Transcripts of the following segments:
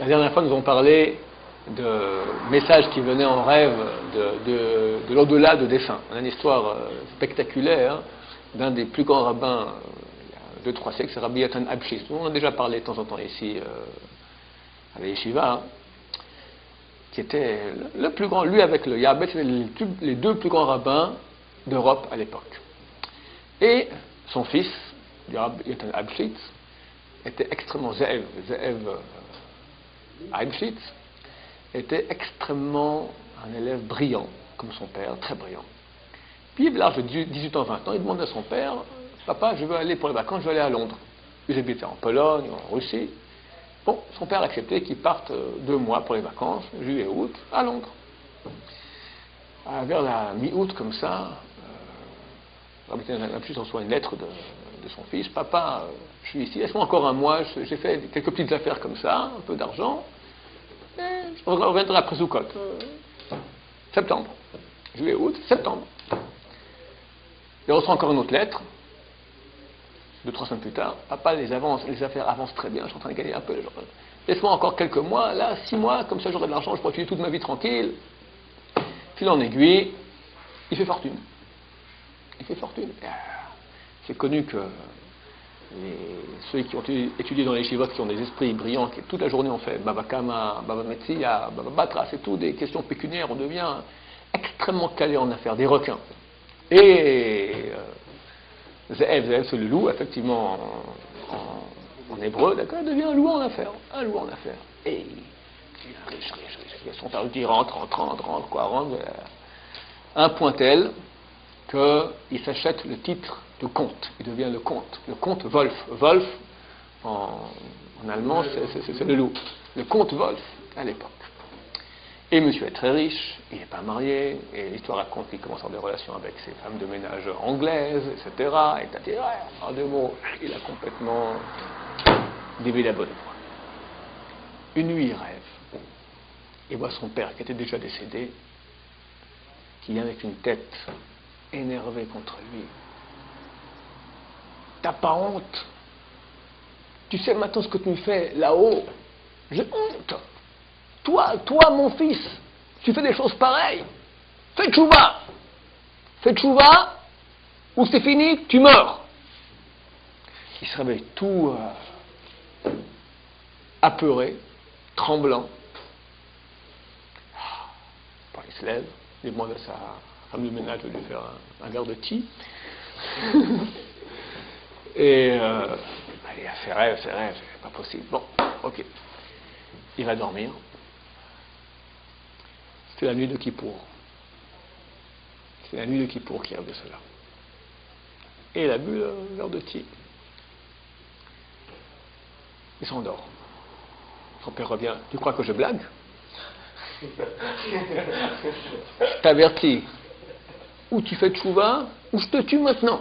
dernière fois, nous avons parlé de messages qui venaient en rêve de l'au-delà de défunt. On a une histoire spectaculaire d'un des plus grands rabbins il y a 2-3 siècles, c'est Rabbi Yatan Abshis. On en a déjà parlé de temps en temps ici à la Yeshiva, qui était le plus grand, lui avec le Yabet, c'était les deux plus grands rabbins d'Europe à l'époque. Et son fils, Rabbi Yatan Abshis, était extrêmement Ze'ev Abshis, était extrêmement un élève brillant, comme son père, très brillant. Puis, à l'âge de 18 ans, 20 ans, il demande à son père, papa, je veux aller pour les vacances, je veux aller à Londres. Ils habitaient en Pologne, en Russie. Bon, son père a accepté qu'ils partent 2 mois pour les vacances, juillet et août, à Londres. Vers la mi-août, comme ça, Rabbi reçoit une lettre de son fils. Papa, je suis ici, laisse-moi encore un mois, j'ai fait quelques petites affaires comme ça, un peu d'argent, et je reviendrai après Zoukot. Septembre. Juillet, août, septembre. Il reçoit encore une autre lettre, 2-3 semaines plus tard. Papa, les affaires avancent très bien, je suis en train de gagner un peu. Laisse-moi encore quelques mois, là, 6 mois, comme ça j'aurai de l'argent, je pourrai utiliser toute ma vie tranquille. Fil en aiguille, il fait fortune. Il fait fortune. C'est connu que ceux qui ont étudié dans les yeshivot, qui ont des esprits brillants, qui toute la journée ont fait Baba Kama, Baba Metzia, Baba Batra, c'est tout des questions pécuniaires, on devient extrêmement calé en affaires, des requins. Et Ze'ev, c'est le loup, effectivement, en hébreu, d'accord, devient un loup en affaires. Un loup en affaires. Et il est riche. Son père lui dit rentre, un point tel qu'il s'achète le titre de comte. Il devient le comte Wolf. Wolf, en allemand, c'est le loup. Le comte Wolf, à l'époque. Et monsieur est très riche, il n'est pas marié, et l'histoire raconte qu'il commence à avoir des relations avec ses femmes de ménage anglaises, etc. Et en 2 mots, il a complètement dévié la bonne voie. Une nuit, il rêve. Il voit son père, qui était déjà décédé, qui vient avec une tête énervée contre lui. T'as pas honte? Tu sais maintenant ce que tu me fais là-haut? J'ai honte. Toi, mon fils, tu fais des choses pareilles. Fais tchouva. Fais tchouva, ou c'est fini, tu meurs. Il se réveille tout apeuré, tremblant. Bon, il se lève, il demande à sa femme de ménage de lui faire un verre de thé. Et il a fait rêve, c'est pas possible. Bon, ok. Il va dormir. C'est la nuit de Kippour. C'est la nuit de Kippour qui arrive de cela. Et il a bu le verre de thé. Il s'endort. Son père revient. Tu crois que je blague? Je t'avertis. Ou tu fais tchouva, ou je te tue maintenant.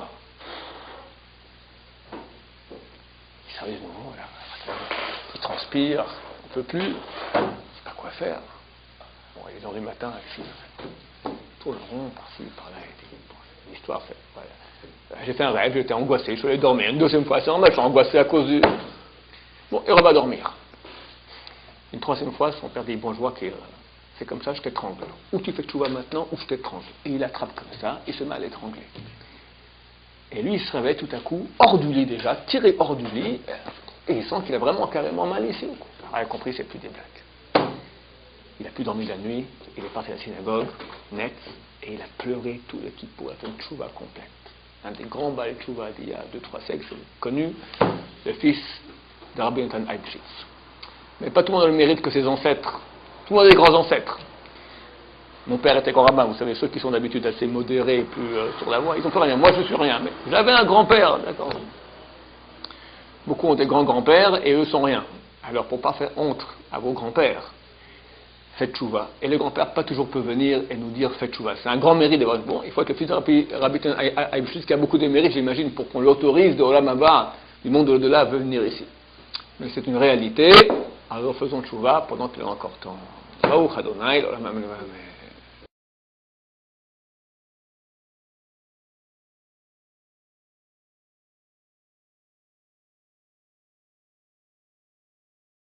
Sérieusement, voilà. Il transpire, on ne peut plus. Il ne sait pas quoi faire. Bon, il est dans du matin, il tourne rond, par-ci, par-là. L'histoire fait. Voilà. J'ai fait un rêve, j'étais angoissé, je suis allé dormir. Une 2e fois, c'est normal, je suis angoissé à cause du. Bon, il va dormir. Une 3e fois, son père dit bon, je vois que c'est comme ça, je t'étrangle. Ou tu fais tchouva maintenant, ou je t'étrangle. Et il attrape comme ça, il se met à l'étrangler. Et lui, il se réveille tout à coup, hors du lit déjà, tiré hors du lit, et il sent qu'il a vraiment carrément mal ici. Il a compris, c'est plus des blagues. Il n'a plus dormi la nuit, il est parti à la synagogue, net, et il a pleuré tout le kippour, il a fait une tchouva complète. Un des grands bals tchouva d'il y a 2-3 siècles, c'est connu, le fils de Rabbi Yonatan Abshis. Mais pas tout le monde a le mérite que ses ancêtres. Tout le monde a des grands ancêtres. Mon père était grand rabbin, vous savez, ceux qui sont d'habitude assez modérés, plus sur la voie, ils n'ont plus rien. Moi, je ne suis rien, mais j'avais un grand-père, d'accord. Beaucoup ont des grands-grands-pères et eux sont rien. Alors, pour ne pas faire honte à vos grands-pères, faites tchouva. Et le grand-père, pas toujours peut venir et nous dire faites tchouva. C'est un grand mérite d'avoir. Bon, il faut que le fils de Rabbi Abshis, qui a beaucoup de mérite, j'imagine, pour qu'on l'autorise de Olam Haba, du monde de l'au-delà, à venir ici. Mais c'est une réalité. Alors faisons tchouva pendant qu'il y a encore temps. Baruch Adonai, l'Olam Amen.